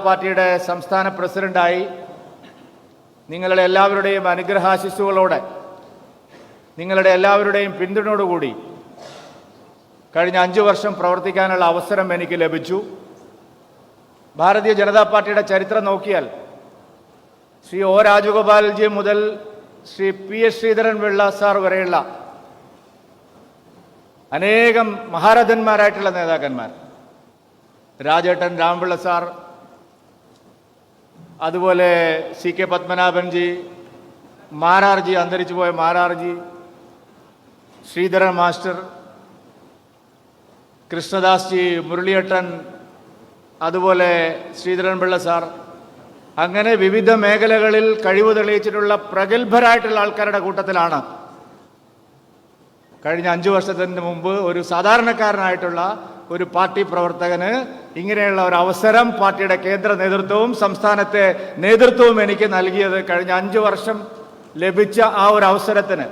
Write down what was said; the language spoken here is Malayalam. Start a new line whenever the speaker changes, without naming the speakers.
പാർട്ടിയുടെ സംസ്ഥാന പ്രസിഡന്റായി നിങ്ങളുടെ എല്ലാവരുടെയും അനുഗ്രഹാശിസ്സുകളോടെ, നിങ്ങളുടെ എല്ലാവരുടെയും പിന്തുണയോടുകൂടി കഴിഞ്ഞ 5 വർഷം പ്രവർത്തിക്കാനുള്ള അവസരം എനിക്ക് ലഭിച്ചു. ഭാരതീയ ജനതാ പാർട്ടിയുടെ ചരിത്രം നോക്കിയാൽ ശ്രീ ഒ രാജഗോപാൽജി മുതൽ ശ്രീ PS ശ്രീധരൻ പിള്ള സാർ വരെയുള്ള അനേകം മഹാരഥന്മാരായിട്ടുള്ള നേതാക്കന്മാർ, രാജേട്ടൻ രാമപിള്ള സാർ, അതുപോലെ CK പത്മനാഭൻജി, മാരാർജി, അന്തരിച്ചു പോയ മാരാർജി, ശ്രീധരൻ മാസ്റ്റർ, കൃഷ്ണദാസ് ജി, മുരളിയേട്ടൻ, അതുപോലെ ശ്രീധരൻ പിള്ള സാർ, അങ്ങനെ വിവിധ മേഖലകളിൽ കഴിവ് തെളിയിച്ചിട്ടുള്ള പ്രഗത്ഭരായിട്ടുള്ള ആൾക്കാരുടെ കൂട്ടത്തിലാണ് കഴിഞ്ഞ 5 വർഷത്തിന് മുമ്പ് ഒരു സാധാരണക്കാരനായിട്ടുള്ള ഒരു പാർട്ടി പ്രവർത്തകന് ഇങ്ങനെയുള്ള ഒരു അവസരം പാർട്ടിയുടെ കേന്ദ്ര നേതൃത്വവും സംസ്ഥാനത്തെ നേതൃത്വവും എനിക്ക് നൽകിയത്. കഴിഞ്ഞ 5 വർഷം ലഭിച്ച ആ ഒരു അവസരത്തിന്